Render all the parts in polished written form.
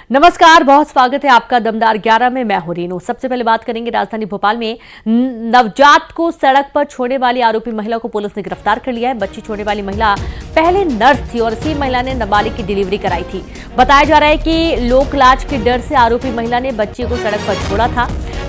नमस्कार, बहुत स्वागत है आपका दमदार 11 में। मैं हूं रीनू। सबसे पहले बात करेंगे राजधानी भोपाल में नवजात को सड़क पर छोड़ने वाली आरोपी महिला को पुलिस ने गिरफ्तार कर लिया है। बच्ची छोड़ने वाली महिला पहले नर्स थी और इसी महिला ने नाबालिग की डिलीवरी कराई थी। बताया जा रहा है कि लोक लाज के डर से आरोपी महिला ने बच्ची को सड़क पर छोड़ा था।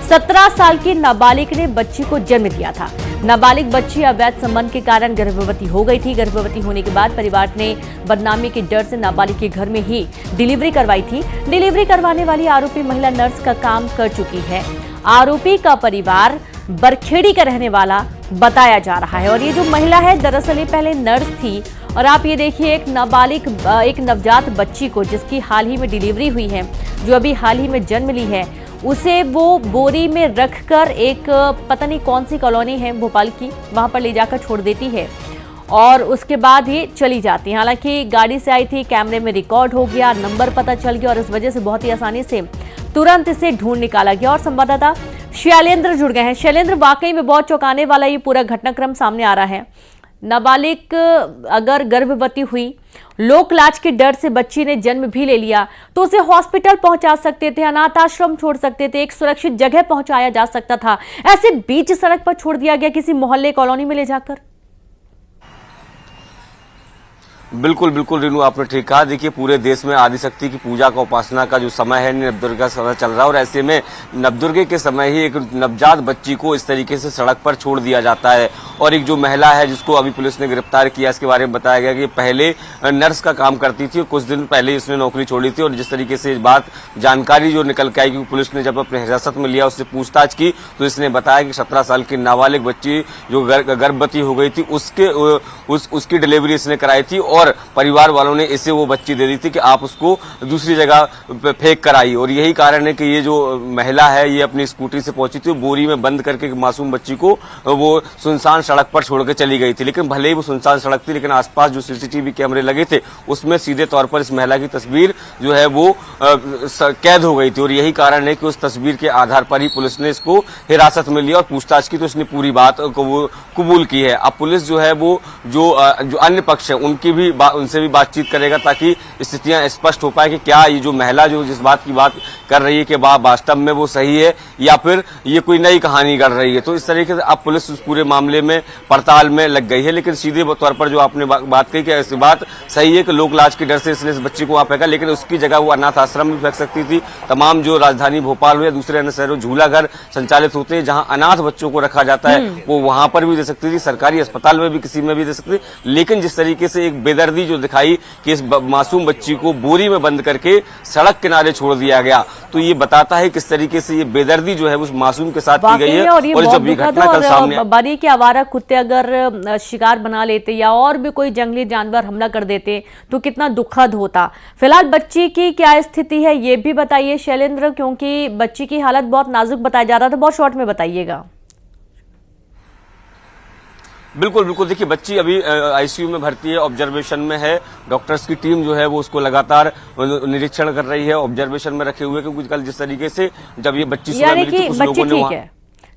17 साल की नाबालिग ने बच्ची को जन्म दिया था। नाबालिग बच्ची अवैध संबंध के कारण गर्भवती हो गई थी। गर्भवती होने के बाद परिवार ने बदनामी के डर से नाबालिग के घर में ही डिलीवरी करवाई थी। डिलीवरी करवाने वाली आरोपी महिला नर्स का काम कर चुकी है। आरोपी का परिवार बरखेड़ी का रहने वाला बताया जा रहा है और ये जो महिला है दरअसल ये पहले नर्स थी। और आप ये देखिए, एक नवजात बच्ची को जिसकी हाल ही में डिलीवरी हुई है, जो अभी हाल ही में जन्म ली है, उसे वो बोरी में रखकर एक पता नहीं कौन सी कॉलोनी है भोपाल की, वहां पर ले जाकर छोड़ देती है और उसके बाद ही चली जाती है। हालांकि गाड़ी से आई थी, कैमरे में रिकॉर्ड हो गया, नंबर पता चल गया और इस वजह से बहुत ही आसानी से तुरंत इसे ढूंढ निकाला गया। और संवाददाता शैलेंद्र जुड़ गए हैं। शैलेंद्र, वाकई में बहुत चौंकाने वाला ये पूरा घटनाक्रम सामने आ रहा है। नाबालिग अगर गर्भवती हुई, लोक लाज के डर से बच्ची ने जन्म भी ले लिया तो उसे हॉस्पिटल पहुंचा सकते थे, अनाथ आश्रम छोड़ सकते थे, एक सुरक्षित जगह पहुंचाया जा सकता था। ऐसे बीच सड़क पर छोड़ दिया गया किसी मोहल्ले कॉलोनी में ले जाकर। बिल्कुल बिल्कुल रीनू, आपने ठीक कहा। देखिए, पूरे देश में आदिशक्ति की पूजा का उपासना का जो समय है, नवदुर्गा का समय चल रहा है और ऐसे में नवदुर्गे के समय ही एक नवजात बच्ची को इस तरीके से सड़क पर छोड़ दिया जाता है। और एक जो महिला है जिसको अभी पुलिस ने गिरफ्तार किया, इसके बारे में बताया गया कि पहले नर्स का काम करती थी और कुछ दिन पहले इसने नौकरी छोड़ी थी। और जिस तरीके से इस बात जानकारी जो निकल के आई, क्योंकि पुलिस ने जब अपने हिरासत में लिया, उससे पूछताछ की तो इसने बताया कि 17 साल की नाबालिग बच्ची जो गर्भवती हो गई थी उसकी डिलीवरी इसने कराई थी और परिवार वालों ने इसे वो बच्ची दे दी थी कि आप उसको दूसरी जगह फेंक कर आई। और यही कारण है कि ये जो महिला है ये अपनी स्कूटी से पहुंची थी, बोरी में बंद करके मासूम बच्ची को वो सुनसान सड़क पर छोड़ के चली गई थी। लेकिन भले ही वो सुनसान सड़क थी, लेकिन आसपास जो सीसीटीवी कैमरे लगे थे उसमें सीधे तौर पर इस महिला की तस्वीर जो है वो कैद हो गई थी। और यही कारण है कि उस तस्वीर के आधार पर ही पुलिस ने इसको हिरासत में लिया और पूछताछ की तो इसने पूरी बात को कबूल की है। अब पुलिस जो है वो जो अन्य पक्ष है उनसे भी बातचीत करेगा ताकि स्थितियां स्पष्ट हो पाए कि क्या ये जो महिला जो जिस बात की बात कर रही है कि वास्तव में वो सही है या फिर ये कोई नई कहानी कर रही है। तो इस तरीके से अब पुलिस उस पूरे मामले में पड़ताल में लग गई है। लेकिन सीधे तौर पर जो आपने बात कही कि ऐसी बात सही है कि लोक लाज के डर से इसने इस बच्ची को वहां फेंका, लेकिन उसकी जगह वो अनाथ आश्रम में फेंक सकती थी। तमाम जो राजधानी भोपाल हो या दूसरे अन्य शहरों झूला घर संचालित होते हैं जहां अनाथ बच्चों को रखा जाता है, वो वहां पर भी दे सकती थी, सरकारी अस्पताल में भी किसी में भी दे सकती थी। लेकिन जिस तरीके से एक बेदर्दी जो दिखाई कि इस मासूम बच्ची को बोरी में बंद करके सड़क किनारे छोड़ दिया गया, तो ये बताता है किस तरीके से ये बेदर्दी जो है उस मासूम के साथ की गई है। और जब ये घटना कल सामने बारी के आवारा कुत्ते अगर शिकार बना लेते या और भी कोई जंगली जानवर हमला कर देते तो कितना दुखद होता। फिलहाल बच्ची की क्या स्थिति है ये भी बताइए शैलेंद्र, क्योंकि बच्ची की हालत बहुत नाजुक बताया जा रहा था। बहुत शॉर्ट में बताइएगा। बिल्कुल बिल्कुल, देखिए बच्ची अभी आईसीयू में भर्ती है, ऑब्जर्वेशन में है। डॉक्टर्स की टीम जो है वो उसको लगातार निरीक्षण कर रही है, ऑब्जर्वेशन में रखे हुए, क्योंकि कल जिस तरीके से जब ये बच्ची सुबह मिली थी कुछ लोगों ने वहां।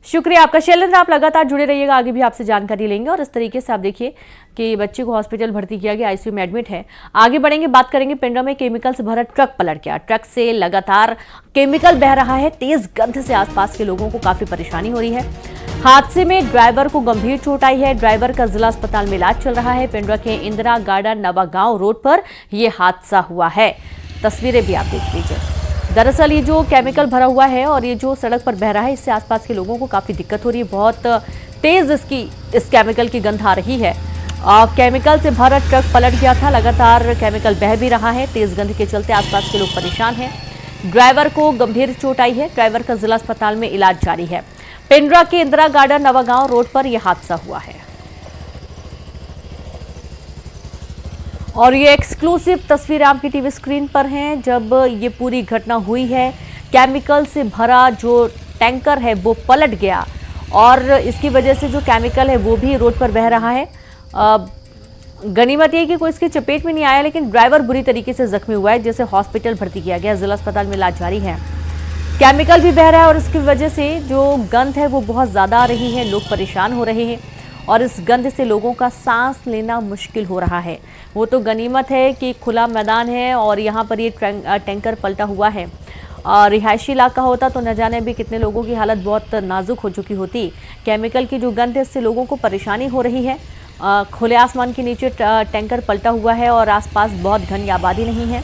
शुक्रिया आपका शैलेंद्र, आप लगातार जुड़े रहिएगा, आगे भी आपसे जानकारी लेंगे। और इस तरीके से आप देखिए कि बच्ची को हॉस्पिटल भर्ती किया गया, आईसीयू में एडमिट है। आगे बढ़ेंगे, बात करेंगे पिंडरा में केमिकल से भरा ट्रक पलट गया। ट्रक से लगातार केमिकल बह रहा है, तेज गंध से आसपास के लोगों को काफी परेशानी हो रही है। हादसे में ड्राइवर को गंभीर चोट आई है। ड्राइवर का जिला अस्पताल में इलाज चल रहा है। पिंडरा के इंदिरा गार्डन नवागांव रोड पर यह हादसा हुआ है। तस्वीरें भी आप देख लीजिए। दरअसल ये जो केमिकल भरा हुआ है और ये जो सड़क पर बह रहा है, इससे आसपास के लोगों को काफी दिक्कत हो रही है। बहुत तेज इस केमिकल की गंध आ रही है। केमिकल से भरा ट्रक पलट गया था, लगातार केमिकल बह भी रहा है। तेज गंध के चलते आसपास के लोग परेशान हैं। ड्राइवर को गंभीर चोट आई है। ड्राइवर का जिला अस्पताल में इलाज जारी है। पिंडरा के इंदिरा गार्डन नवागांव रोड पर यह हादसा हुआ है और ये एक्सक्लूसिव तस्वीर आपकी टीवी स्क्रीन पर हैं जब ये पूरी घटना हुई है। केमिकल से भरा जो टैंकर है वो पलट गया और इसकी वजह से जो केमिकल है वो भी रोड पर बह रहा है। गनीमत ये कि कोई इसकी चपेट में नहीं आया, लेकिन ड्राइवर बुरी तरीके से जख्मी हुआ है, जिसे हॉस्पिटल भर्ती किया गया। जिला अस्पताल में इलाज जारी है। केमिकल भी बह रहा है और इसकी वजह से जो गंध है वो बहुत ज्यादा आ रही है, लोग परेशान हो रहे हैं। और इस गंध से लोगों का सांस लेना मुश्किल हो रहा है। वो तो गनीमत है कि खुला मैदान है और यहाँ पर ये टैंकर पलटा हुआ है। रिहायशी इलाका होता तो न जाने भी कितने लोगों की हालत बहुत नाजुक हो चुकी होती। केमिकल की जो गंध है इससे लोगों को परेशानी हो रही है। खुले आसमान के नीचे टैंकर पलटा हुआ है और आसपास बहुत घनी आबादी नहीं है,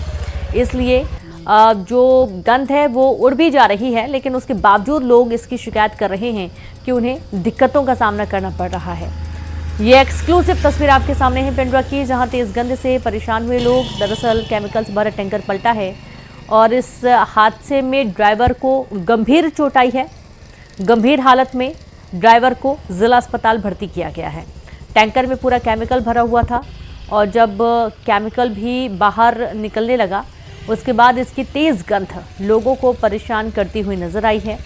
इसलिए जो गंध है वो उड़ भी जा रही है, लेकिन उसके बावजूद लोग इसकी शिकायत कर रहे हैं कि उन्हें दिक्कतों का सामना करना पड़ रहा है। ये एक्सक्लूसिव तस्वीर आपके सामने है पेंड्रा की, जहां तेज गंध से परेशान हुए लोग। दरअसल केमिकल से भरा टैंकर पलटा है और इस हादसे में ड्राइवर को गंभीर चोट आई है। गंभीर हालत में ड्राइवर को जिला अस्पताल भर्ती किया गया है। टैंकर में पूरा केमिकल भरा हुआ था और जब केमिकल भी बाहर निकलने लगा उसके बाद इसकी तेज़ गंध लोगों को परेशान करती हुई नजर आई है।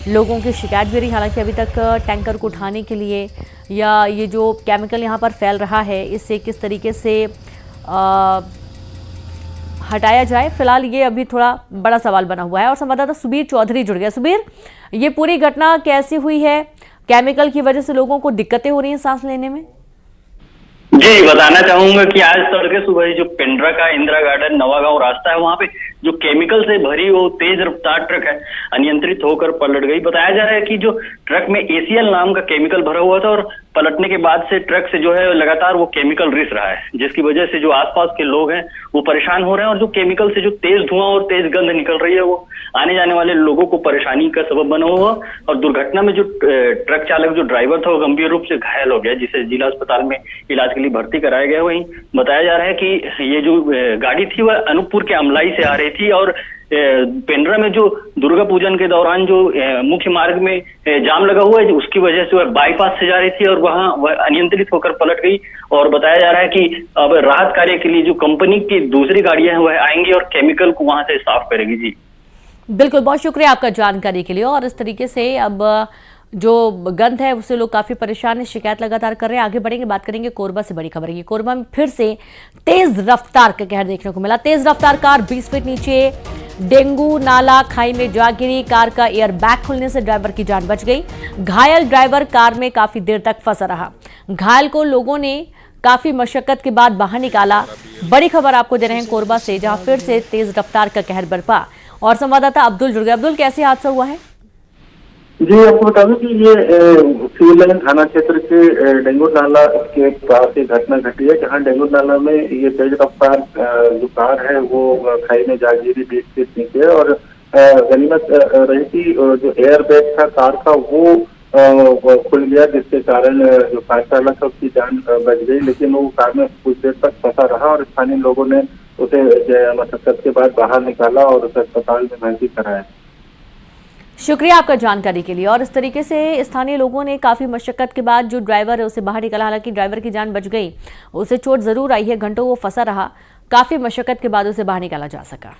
लोगों की शिकायत भी रही, हालांकि अभी तक टैंकर को उठाने के लिए या ये जो केमिकल यहाँ पर फैल रहा है इससे किस तरीके से हटाया जाए, फिलहाल ये अभी थोड़ा बड़ा सवाल बना हुआ है। और संवाददाता सुबीर चौधरी जुड़ गया। सुबीर, ये पूरी घटना कैसी हुई है? केमिकल की वजह से लोगों को दिक्कतें हो रही हैं सांस लेने में? जी, बताना चाहूंगा कि आज तड़के सुबह जो पेंड्रा का इंदिरा गार्डन नवागांव रास्ता है, वहां पे जो केमिकल से भरी वो तेज रफ्तार ट्रक है अनियंत्रित होकर पलट गई। बताया जा रहा है कि जो ट्रक में ACL नाम का केमिकल भरा हुआ था और पलटने के बाद से ट्रक से जो है लगातार वो केमिकल रिस रहा है, जिसकी वजह से जो आसपास के लोग हैं वो परेशान हो रहे हैं और जो केमिकल से जो तेज धुआं और तेज गंध निकल रही है वो आने जाने वाले लोगों को परेशानी का सबब बना हुआ। और दुर्घटना में जो ट्रक चालक जो ड्राइवर था वो गंभीर रूप से घायल हो गया, जिसे जिला अस्पताल में इलाज के लिए भर्ती कराया गया। वहीं बताया जा रहा है कि ये जो गाड़ी थी वह अनूपपुर के अमलाई से आ रही थी और पेंड्रा में जो दुर्गा पूजन के दौरान जो मुख्य मार्ग में जाम लगा हुआ है उसकी वजह से वह बाईपास से जा रही थी और वहां वह अनियंत्रित होकर पलट गई। और बताया जा रहा है कि अब राहत कार्य के लिए जो कंपनी की दूसरी गाड़ियां हैं वह आएंगी और केमिकल को वहां से साफ करेगी। जी बिल्कुल, बहुत शुक्रिया आपका जानकारी के लिए। और इस तरीके से अब जो गंध है उससे लोग काफी परेशान है, शिकायत लगातार कर रहे हैं। आगे बढ़ेंगे, बात करेंगे कोरबा से बड़ी खबर। ये कोरबा में फिर से तेज रफ्तार का कहर देखने को मिला। तेज रफ्तार कार 20 फीट नीचे डेंगू नाला खाई में जा गिरी। कार का एयर बैग खुलने से ड्राइवर की जान बच गई। घायल ड्राइवर कार में काफी देर तक फंसा रहा। घायल को लोगों ने काफी मशक्कत के बाद बाहर निकाला। बड़ी खबर आपको दे रहे हैं कोरबा से, जहां फिर से तेज रफ्तार का कहर बरपा। और संवाददाता अब्दुल जुड़ गया। अब्दुल, कैसे हादसा हुआ है? जी, आपको बता दूं कि ये सिविल लाइन थाना क्षेत्र के डेंगू नाला के पास एक घटना घटी है, जहां डेंगू नाला में ये तेज रफ्तार जो कार है वो खाई में जा गिरी 20 फीट नीचे। और गनीमत रही कि जो एयर बैग था कार का वो खुल गया, जिसके कारण जो कार चालक है उसकी जान बच गई, लेकिन वो कार में कुछ देर तक फंसा रहा और स्थानीय लोगों ने उसे मशक्कत के बाद बाहर निकाला और उसे अस्पताल में भर्ती कराया। शुक्रिया आपका जानकारी के लिए। और इस तरीके से स्थानीय लोगों ने काफी मशक्कत के बाद जो ड्राइवर है उसे बाहर निकाला। हालांकि ड्राइवर की जान बच गई, उसे चोट जरूर आई है, घंटों वो फंसा रहा, काफी मशक्कत के बाद उसे बाहर निकाला जा सका।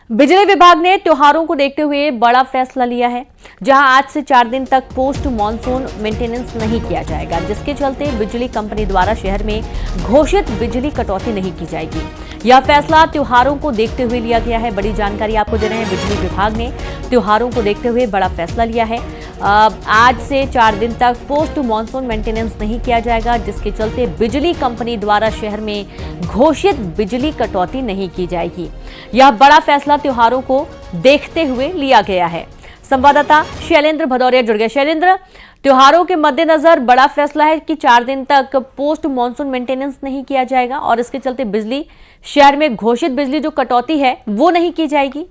बिजली विभाग ने त्योहारों को देखते हुए बड़ा फैसला लिया है, जहां आज से 4 दिन तक पोस्ट मॉनसून मेंटेनेंस नहीं किया जाएगा, जिसके चलते बिजली कंपनी द्वारा शहर में घोषित बिजली कटौती नहीं की जाएगी। यह फैसला त्योहारों को देखते हुए लिया गया है। बड़ी जानकारी आपको दे रहे हैं, बिजली विभाग ने त्योहारों को देखते हुए बड़ा फैसला लिया है। आज से 4 दिन तक पोस्ट मॉनसून मेंटेनेंस नहीं किया जाएगा, जिसके चलते बिजली कंपनी द्वारा शहर में घोषित बिजली कटौती नहीं की जाएगी। यह बड़ा फैसला त्योहारों को देखते हुए लिया गया है। संवाददाता शैलेंद्र भदौरिया जुड़ गए। शैलेंद्र, त्योहारों के मद्देनजर बड़ा फैसला है कि 4 दिन तक पोस्ट मॉनसून मेंटेनेंस नहीं किया जाएगा और इसके चलते बिजली शहर में घोषित बिजली जो कटौती है वो नहीं की जाएगी।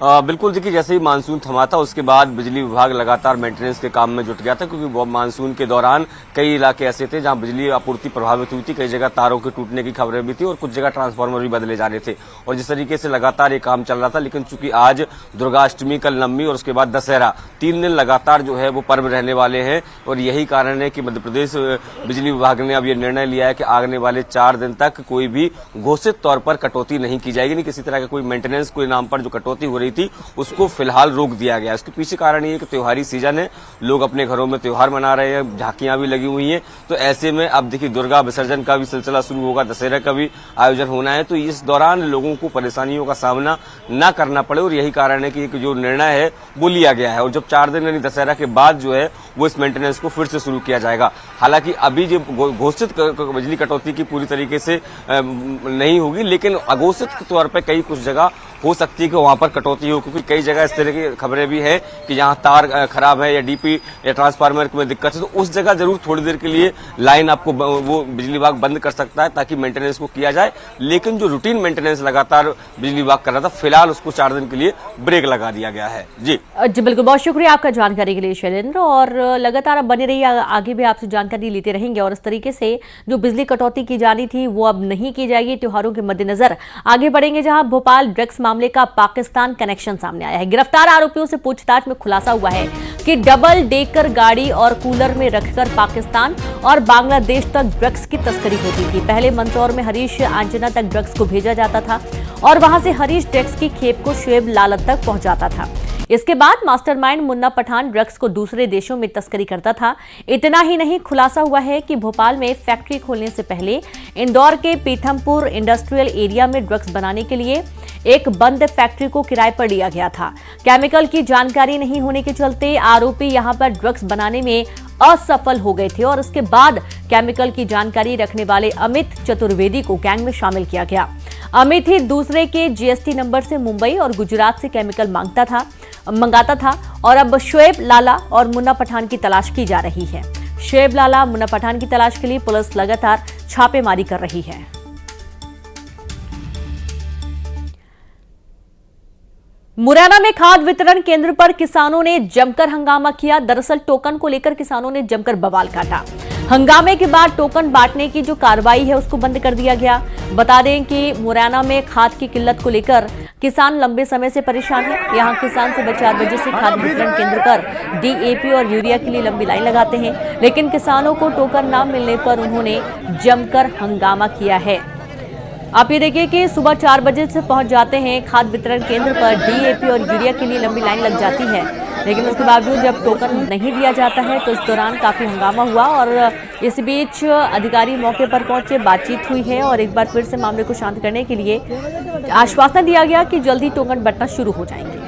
बिल्कुल, देखिए जैसे ही मानसून थमा था उसके बाद बिजली विभाग लगातार मेंटेनेंस के काम में जुट गया था, क्योंकि मानसून के दौरान कई इलाके ऐसे थे जहां बिजली आपूर्ति प्रभावित हुई थी। कई जगह तारों के टूटने की खबरें भी थी और कुछ जगह ट्रांसफार्मर भी बदले जा रहे थे और जिस तरीके से लगातार ये काम चल रहा था। लेकिन चूंकि आज दुर्गाष्टमी, कल नवमी और उसके बाद दशहरा, 3 दिन लगातार जो है वो पर्व रहने वाले हैं और यही कारण है कि मध्य प्रदेश बिजली विभाग ने अब ये निर्णय लिया है कि आने वाले 4 दिन तक कोई भी घोषित तौर पर कटौती नहीं की जाएगी। नहीं किसी तरह का कोई मेंटेनेंस कोई नाम पर जो कटौती हो रही रही थी उसको फिलहाल रोक दिया गया। इसके पीछे कारण ये कि त्योहारी सीजन है, लोग अपने घरों में त्योहार मना रहे हैं, झांकियां भी लगी हुई हैं। तो ऐसे में अब देखिए दुर्गा विसर्जन का भी सिलसिला शुरू होगा, दशहरा का भी आयोजन होना है, तो इस दौरान लोगों को परेशानियों का सामना न करना पड़े, और यही कारण है कि जो निर्णय है वो लिया गया है। और जब 4 दिन यानी दशहरा के बाद जो है वो इस मेंटेनेंस को फिर से शुरू किया जाएगा। हालांकि अभी जो घोषित बिजली कटौती की पूरी तरीके से नहीं होगी, लेकिन अघोषित तौर पर कई कुछ जगह हो सकती है कि वहां पर कटौती हो, क्योंकि कई जगह इस तरह की खबरें भी है कि जहां तार खराब है या डीपी या ट्रांसफार्मर में दिक्कत है, तो उस जगह जरूर थोड़ी देर के लिए लाइन आपको वो बिजली विभाग बंद कर सकता है ताकि मेंटेनेंस को किया जाए। लेकिन जो रूटीन मेंटेनेंस लगातार बिजली विभाग कर रहा था, फिलहाल उसको 4 दिन के लिए ब्रेक लगा दिया गया है। जी बिल्कुल, बहुत शुक्रिया आपका जानकारी के लिए शैलेंद्र, और लगातार आप बने रहिए, आगे भी आपसे जानकारी लेते रहेंगे। और इस तरीके से जो बिजली कटौती की जानी थी वो अब नहीं की जाएगी। त्योहारों के मद्देनजर आगे बढ़ेंगे, जहां भोपाल ड्रग्स मामले का पाकिस्तान कनेक्शन सामने आया है। गिरफ्तार आरोपियों से पूछताछ में खुलासा हुआ है कि डबल डेकर गाड़ी और कूलर में रखकर पाकिस्तान और बांग्लादेश तक ड्रग्स की तस्करी होती थी। पहले मंदसौर में हरीश आंजना तक ड्रग्स को भेजा जाता था और वहां से हरीश ड्रग्स की खेप को शुएब लालत तक पहुंचाता था। इसके बाद मास्टरमाइंड मुन्ना पठान ड्रग्स को दूसरे देशों में तस्करी करता था। इतना ही नहीं, खुलासा हुआ है कि भोपाल में फैक्ट्री खोलने से पहले इंदौर के पीथमपुर इंडस्ट्रियल एरिया में ड्रग्स बनाने के लिए एक बंद फैक्ट्री को किराए पर लिया गया था। केमिकल की जानकारी नहीं होने के चलते आरोपी यहां पर ड्रग्स बनाने में असफल हो गए थे और उसके बाद केमिकल की जानकारी रखने वाले अमित चतुर्वेदी को गैंग में शामिल किया गया। अमित ही दूसरे के जीएसटी नंबर से मुंबई और गुजरात से केमिकल मंगाता था और अब शुएब लाला और मुन्ना पठान की तलाश की जा रही है। शुएब लाला, मुन्ना पठान की तलाश के लिए पुलिस लगातार छापेमारी कर रही है। मुरैना में खाद वितरण केंद्र पर किसानों ने जमकर हंगामा किया। दरअसल टोकन को लेकर किसानों ने जमकर बवाल काटा। हंगामे के बाद टोकन बांटने की जो कार्रवाई है उसको बंद कर दिया गया। बता दें कि मुरैना में खाद की किल्लत को लेकर किसान लंबे समय से परेशान है। यहां किसान सुबह 4 बजे से खाद वितरण केंद्र पर डीएपी और यूरिया के लिए लंबी लाइन लगाते हैं, लेकिन किसानों को टोकन न मिलने पर उन्होंने जमकर हंगामा किया है। आप ये देखिए कि सुबह 4 बजे से पहुंच जाते हैं खाद वितरण केंद्र पर, डीएपी और यूरिया के लिए लंबी लाइन लग जाती है, लेकिन उसके बावजूद जब टोकन नहीं दिया जाता है तो इस दौरान काफी हंगामा हुआ और इस बीच अधिकारी मौके पर पहुंचे, बातचीत हुई है और एक बार फिर से मामले को शांत करने के लिए आश्वासन दिया गया कि जल्दी टोकन बंटना शुरू हो जाएंगे।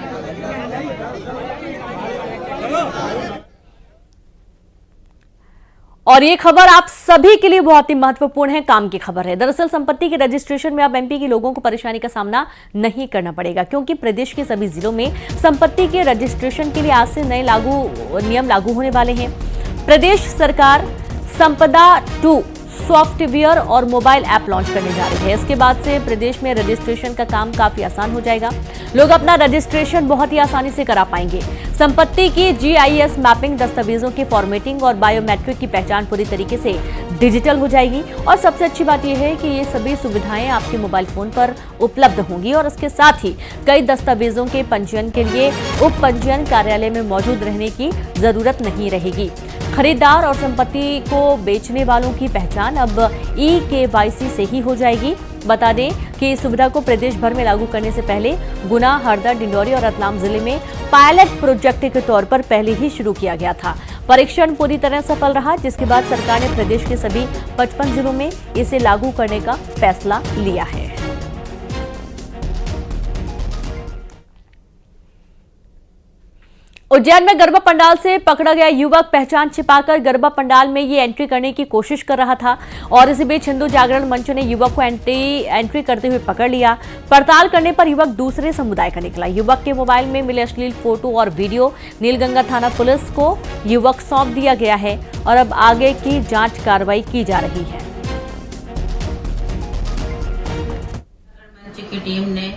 और ये खबर आप सभी के लिए बहुत ही महत्वपूर्ण है, काम की खबर है। दरअसल संपत्ति के रजिस्ट्रेशन में अब एमपी के लोगों को परेशानी का सामना नहीं करना पड़ेगा, क्योंकि प्रदेश के सभी जिलों में संपत्ति के रजिस्ट्रेशन के लिए आज से नए नियम लागू होने वाले हैं। प्रदेश सरकार संपदा 2 सॉफ्टवेयर और मोबाइल ऐप लॉन्च करने जा रही है। इसके बाद से प्रदेश में रजिस्ट्रेशन का काम काफी आसान हो जाएगा। लोग अपना रजिस्ट्रेशन बहुत ही आसानी से करा पाएंगे। संपत्ति की जीआईएस मैपिंग, दस्तावेजों की फॉर्मेटिंग और बायोमेट्रिक की पहचान पूरी तरीके से डिजिटल हो जाएगी। और सबसे अच्छी बात यह है कि ये सभी सुविधाएं आपके मोबाइल फोन पर उपलब्ध होंगी और इसके साथ ही कई दस्तावेजों के पंजीयन के लिए उप पंजीयन कार्यालय में मौजूद रहने की जरूरत नहीं रहेगी। खरीदार और संपत्ति को बेचने वालों की पहचान अब ई-केवाईसी से ही हो जाएगी। बता दें कि इस सुविधा को प्रदेश भर में लागू करने से पहले गुना, हरदा, डिंडौरी और रतलाम जिले में पायलट प्रोजेक्ट के तौर पर पहले ही शुरू किया गया था। परीक्षण पूरी तरह सफल रहा, जिसके बाद सरकार ने प्रदेश के सभी 55 जिलों में इसे लागू करने का फैसला लिया है। उज्जैन में गरबा पंडाल से पकड़ा गया युवक पहचान छिपाकर गरबा पंडाल में ये एंट्री करने की कोशिश कर रहा था और इसी बीच हिंदू जागरण मंच ने युवक को एंट्री करते हुए पकड़ लिया। पड़ताल करने पर युवक दूसरे समुदाय का निकला। युवक के मोबाइल में मिले अश्लील फोटो और वीडियो नीलगंगा थाना पुलिस को युवक सौंप दिया गया है और अब आगे की जांच कार्रवाई की जा रही है। की टीम ने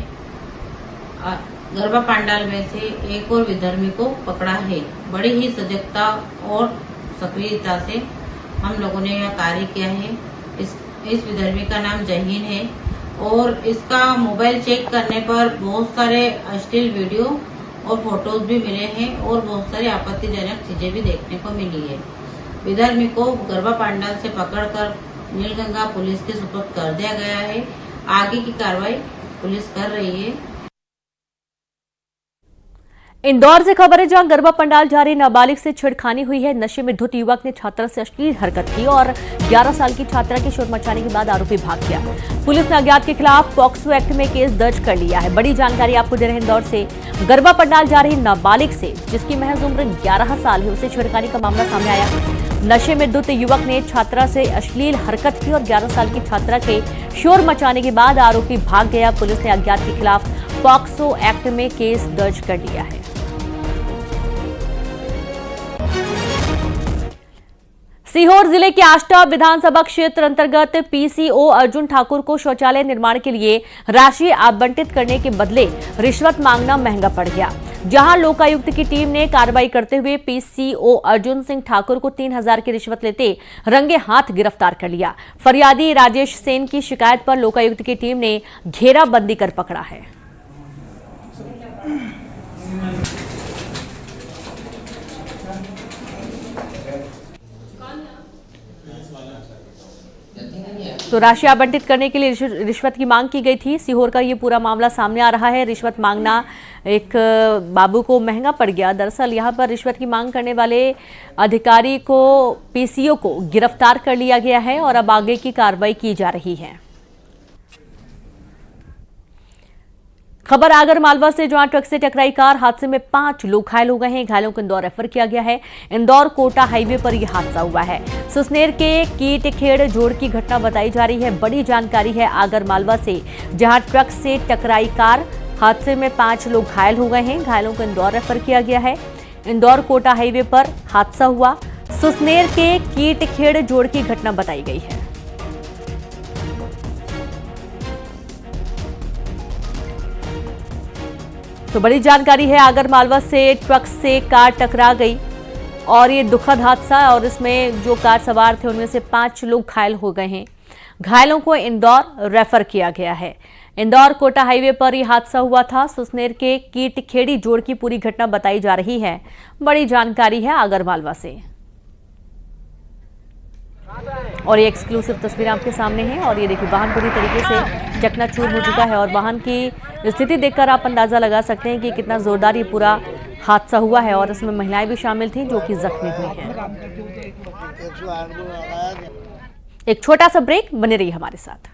गरबा पंडाल में से एक और विधर्मी को पकड़ा है। बड़ी ही सजगता और सक्रियता से हम लोगों ने यह कार्य किया है। इस विधर्मी का नाम जहीन है और इसका मोबाइल चेक करने पर बहुत सारे अश्लील वीडियो और फोटोज भी मिले हैं और बहुत सारी आपत्तिजनक चीजें भी देखने को मिली है। विधर्मी को गरबा पंडाल से पकड़कर नीलगंगा पुलिस के सुपुर्द कर दिया गया है। आगे की कार्रवाई पुलिस कर रही है। इंदौर से खबर है, जहां गरबा पंडाल जा रही नाबालिग से छेड़खानी हुई है। नशे में धुत युवक ने छात्रा से अश्लील हरकत की और 11 साल की छात्रा के शोर मचाने के बाद आरोपी भाग गया। पुलिस ने अज्ञात के खिलाफ पॉक्सो एक्ट में केस दर्ज कर लिया है। बड़ी जानकारी आपको दे रहे हैं इंदौर से। गरबा पंडाल जा रही नाबालिग से, जिसकी महज उम्र 11 साल है, उसे छेड़खानी का मामला सामने आया। नशे में धुत युवक ने छात्रा से अश्लील हरकत की और 11 साल की छात्रा के शोर मचाने के बाद आरोपी भाग गया। पुलिस ने अज्ञात के खिलाफ पॉक्सो एक्ट में केस दर्ज कर लिया है। सीहोर जिले के आष्टा विधानसभा क्षेत्र अंतर्गत पीसीओ अर्जुन ठाकुर को शौचालय निर्माण के लिए राशि आवंटित करने के बदले रिश्वत मांगना महंगा पड़ गया। जहां लोकायुक्त की टीम ने कार्रवाई करते हुए पीसीओ अर्जुन सिंह ठाकुर को 3000 की रिश्वत लेते रंगे हाथ गिरफ्तार कर लिया। फरियादी राजेश सेन की शिकायत पर लोकायुक्त की टीम ने घेराबंदी कर पकड़ा है। तो राशि आवंटित करने के लिए रिश्वत की मांग की गई थी। सीहोर का ये पूरा मामला सामने आ रहा है। रिश्वत मांगना एक बाबू को महंगा पड़ गया। दरअसल यहां पर रिश्वत की मांग करने वाले अधिकारी को, पीसीओ को गिरफ्तार कर लिया गया है और अब आगे की कार्रवाई की जा रही है। खबर आगर मालवा से, जहां ट्रक से टकराई कार, हादसे में 5 लोग घायल हो गए हैं। घायलों को इंदौर रेफर किया गया है। इंदौर कोटा हाईवे पर यह हादसा हुआ है। सुसनेर के कीटखेड़ जोड़ की घटना बताई जा रही है। बड़ी जानकारी है आगर मालवा से, जहां ट्रक से टकराई कार, हादसे में 5 लोग घायल हो गए हैं। घायलों को इंदौर रेफर किया गया है। इंदौर कोटा हाईवे पर हादसा हुआ। सुसनेर के कीटखेड़ जोड़ की घटना बताई गई है। तो बड़ी जानकारी है आगर मालवा से, ट्रक से कार टकरा गई और ये दुखद हादसा, और इसमें जो कार सवार थे उनमें से 5 लोग घायल हो गए हैं। घायलों को इंदौर रेफर किया गया है। इंदौर कोटा हाईवे पर यह हादसा हुआ था। सुसनेर के कीटखेड़ी जोड़ की पूरी घटना बताई जा रही है। बड़ी जानकारी है आगर मालवा से, और ये एक्सक्लूसिव तस्वीर आपके सामने है। और ये देखिए, वाहन पूरी तरीके से चकनाचूर हो चुका है और वाहन की स्थिति देखकर आप अंदाजा लगा सकते हैं कि कितना जोरदार ये पूरा हादसा हुआ है। और इसमें महिलाएं भी शामिल थीं जो कि जख्मी हुई हैं। एक छोटा सा ब्रेक, बने रहिए हमारे साथ।